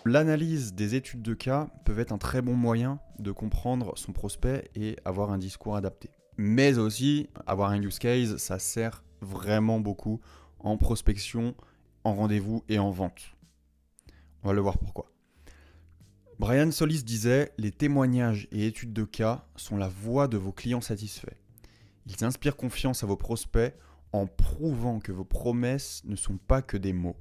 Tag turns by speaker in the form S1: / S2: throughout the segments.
S1: L'analyse des études de cas peut être un très bon moyen de comprendre son prospect et avoir un discours adapté. Mais aussi, avoir un use case, ça sert vraiment beaucoup en prospection, en rendez-vous et en vente. On va le voir pourquoi. Brian Solis disait « Les témoignages et études de cas sont la voix de vos clients satisfaits. Ils inspirent confiance à vos prospects en prouvant que vos promesses ne sont pas que des mots. »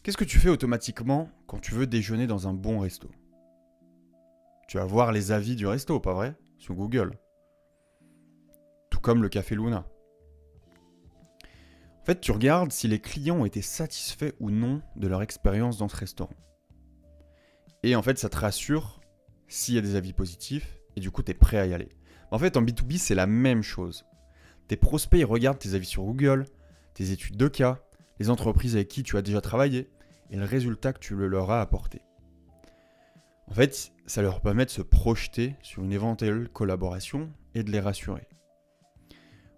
S1: Qu'est-ce que tu fais automatiquement quand tu veux déjeuner dans un bon resto? Tu vas voir les avis du resto, pas vrai? Sur Google. Tout comme le Café Luna. En fait, tu regardes si les clients ont été satisfaits ou non de leur expérience dans ce restaurant. Et en fait, ça te rassure s'il y a des avis positifs et du coup, tu es prêt à y aller. En fait, en B2B, c'est la même chose. Tes prospects, ils regardent tes avis sur Google, tes études de cas, les entreprises avec qui tu as déjà travaillé et le résultat que tu leur as apporté. En fait, ça leur permet de se projeter sur une éventuelle collaboration et de les rassurer.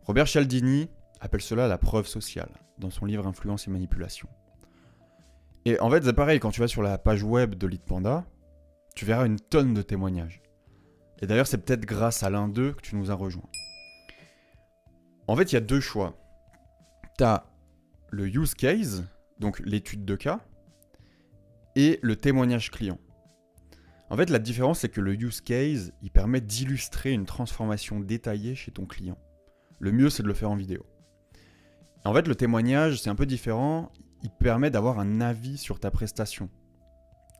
S1: Robert Cialdini appelle cela la preuve sociale dans son livre Influence et manipulation. Et en fait, c'est pareil, quand tu vas sur la page web de Leadpanda, tu verras une tonne de témoignages. Et d'ailleurs, c'est peut-être grâce à l'un d'eux que tu nous as rejoints. En fait, il y a deux choix. Tu as le use case, donc l'étude de cas, et le témoignage client. En fait, la différence, c'est que le use case, il permet d'illustrer une transformation détaillée chez ton client. Le mieux, c'est de le faire en vidéo. En fait, le témoignage, c'est un peu différent. Il permet d'avoir un avis sur ta prestation.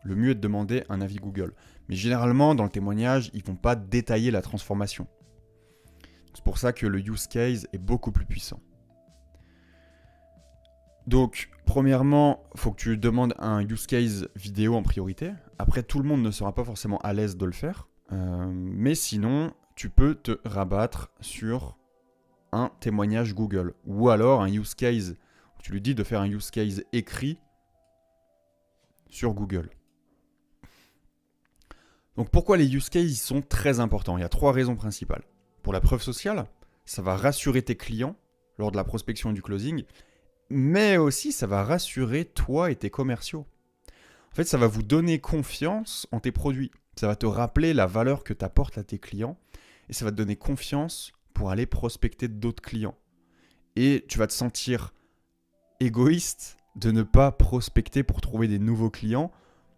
S1: Le mieux est de demander un avis Google. Mais généralement, dans le témoignage, ils ne vont pas détailler la transformation. C'est pour ça que le use case est beaucoup plus puissant. Donc, premièrement, il faut que tu demandes un use case vidéo en priorité. Après, tout le monde ne sera pas forcément à l'aise de le faire. Mais sinon, tu peux te rabattre sur un témoignage Google. Ou alors un use case. Tu lui dis de faire un use case écrit sur Google. Donc pourquoi les use cases sont très importants? Il y a 3 raisons principales. Pour la preuve sociale, ça va rassurer tes clients lors de la prospection et du closing, mais aussi ça va rassurer toi et tes commerciaux. En fait, ça va vous donner confiance en tes produits. Ça va te rappeler la valeur que tu apportes à tes clients et ça va te donner confiance pour aller prospecter d'autres clients. Et tu vas te sentir égoïste de ne pas prospecter pour trouver des nouveaux clients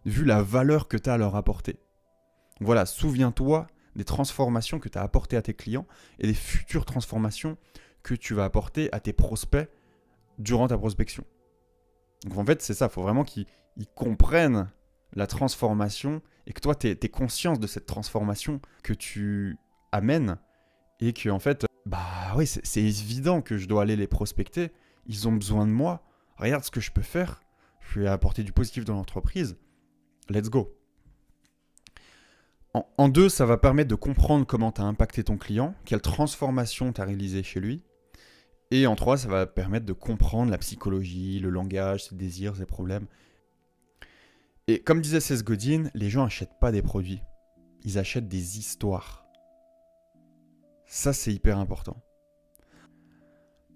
S1: vu la valeur que tu as à leur apporter. Voilà, souviens-toi des transformations que tu as apportées à tes clients et des futures transformations que tu vas apporter à tes prospects durant ta prospection. Donc en fait, c'est ça, il faut vraiment qu'ils comprennent la transformation et que toi, tu aies conscience de cette transformation que tu amènes et que en fait, bah oui, c'est évident que je dois aller les prospecter. Ils ont besoin de moi. Regarde ce que je peux faire. Je vais apporter du positif dans l'entreprise. Let's go. En 2, ça va permettre de comprendre comment tu as impacté ton client, quelle transformation tu as réalisée chez lui. Et en 3, ça va permettre de comprendre la psychologie, le langage, ses désirs, ses problèmes. Et comme disait Seth Godin, les gens n'achètent pas des produits. Ils achètent des histoires. Ça, c'est hyper important.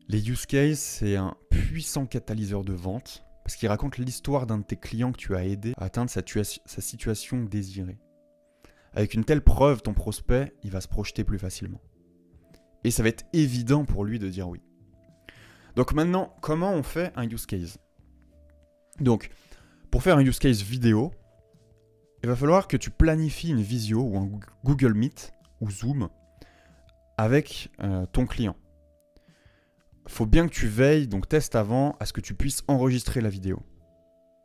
S1: Les use cases, c'est un puissant catalyseur de vente parce qu'il raconte l'histoire d'un de tes clients que tu as aidé à atteindre sa situation désirée. Avec une telle preuve, ton prospect, il va se projeter plus facilement. Et ça va être évident pour lui de dire oui. Donc maintenant, comment on fait un use case? Donc, pour faire un use case vidéo, il va falloir que tu planifies une visio ou un Google Meet ou Zoom avec ton client. Il faut bien que tu veilles, donc teste avant, à ce que tu puisses enregistrer la vidéo.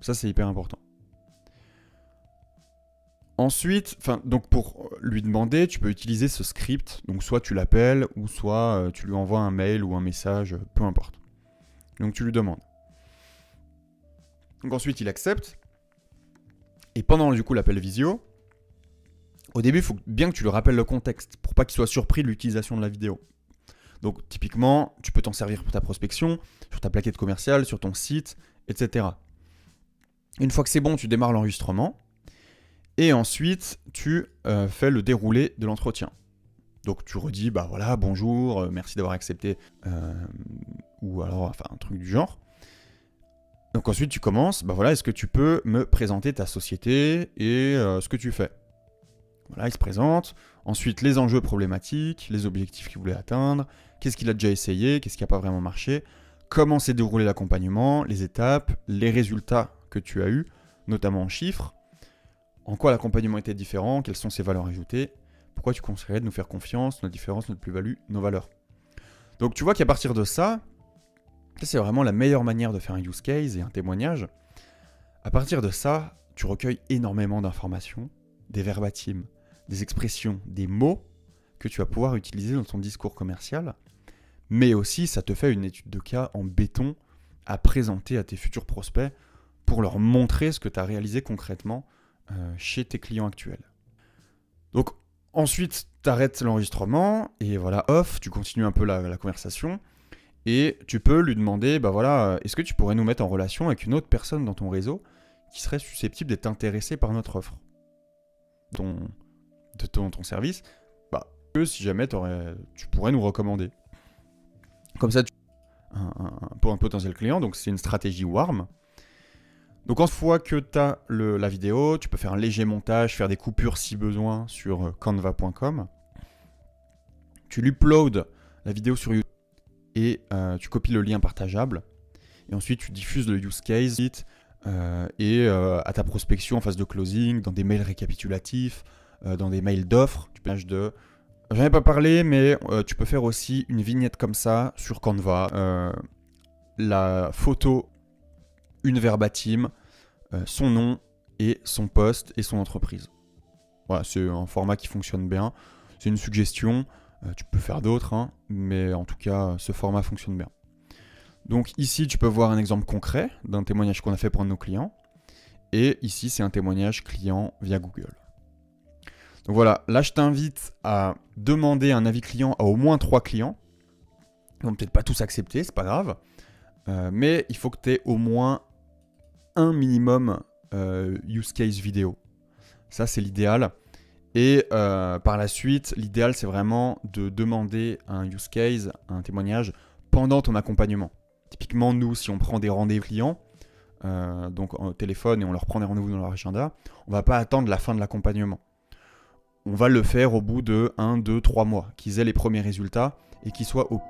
S1: Ça, c'est hyper important. Ensuite, donc pour lui demander, tu peux utiliser ce script. Donc soit tu l'appelles, ou soit tu lui envoies un mail ou un message, peu importe. Donc tu lui demandes. Donc ensuite, il accepte. Et pendant du coup l'appel visio, au début, il faut bien que tu lui rappelles le contexte pour pas qu'il soit surpris de l'utilisation de la vidéo. Donc typiquement, tu peux t'en servir pour ta prospection, sur ta plaquette commerciale, sur ton site, etc. Une fois que c'est bon, tu démarres l'enregistrement. Et ensuite, tu fais le déroulé de l'entretien. Donc tu redis, bah voilà, bonjour, merci d'avoir accepté, ou alors, enfin, un truc du genre. Donc Donc ensuite, tu commences, bah voilà, est-ce que tu peux me présenter ta société et ce que tu fais? Voilà, il se présente. Ensuite, les enjeux problématiques, les objectifs qu'il voulait atteindre, qu'est-ce qu'il a déjà essayé, qu'est-ce qui n'a pas vraiment marché, comment s'est déroulé l'accompagnement, les étapes, les résultats que tu as eus, notamment en chiffres, en quoi l'accompagnement était différent, quelles sont ses valeurs ajoutées, pourquoi tu conseillerais de nous faire confiance, notre différence, notre plus-value, nos valeurs. Donc tu vois qu'à partir de ça, c'est vraiment la meilleure manière de faire un use case et un témoignage. À partir de ça, tu recueilles énormément d'informations, des verbatims, des expressions, des mots que tu vas pouvoir utiliser dans ton discours commercial, mais aussi ça te fait une étude de cas en béton à présenter à tes futurs prospects pour leur montrer ce que tu as réalisé concrètement chez tes clients actuels. Donc ensuite, tu arrêtes l'enregistrement et voilà, off, tu continues un peu la conversation et tu peux lui demander, bah voilà, est-ce que tu pourrais nous mettre en relation avec une autre personne dans ton réseau qui serait susceptible d'être intéressée par notre offre, de ton service, bah, si jamais tu pourrais nous recommander. Comme ça, pour un potentiel client, donc c'est une stratégie warm. Donc une fois que tu as la vidéo, tu peux faire un léger montage, faire des coupures si besoin sur canva.com. Tu l'uploads la vidéo sur YouTube et tu copies le lien partageable. Et ensuite, tu diffuses le use case à ta prospection en phase de closing, dans des mails récapitulatifs, dans des mails d'offres. J'en ai pas parlé, mais tu peux faire aussi une vignette comme ça sur Canva. La photo, une verbatim, son nom et son poste et son entreprise. Voilà, c'est un format qui fonctionne bien. C'est une suggestion. Tu peux faire d'autres, hein, mais en tout cas, ce format fonctionne bien. Donc ici, tu peux voir un exemple concret d'un témoignage qu'on a fait pour un de nos clients. Et ici, c'est un témoignage client via Google. Donc voilà, là, je t'invite à demander un avis client à au moins 3 clients. Ils vont peut-être pas tous accepter, c'est pas grave. Mais il faut que tu aies au moins un minimum use case vidéo. Ça, c'est l'idéal. Et par la suite, l'idéal, c'est vraiment de demander un use case, un témoignage, pendant ton accompagnement. Typiquement, nous, si on prend des rendez-vous clients, donc au téléphone et on leur prend des rendez-vous dans leur agenda, on ne va pas attendre la fin de l'accompagnement. On va le faire au bout de 1, 2, 3 mois, qu'ils aient les premiers résultats et qu'ils soient au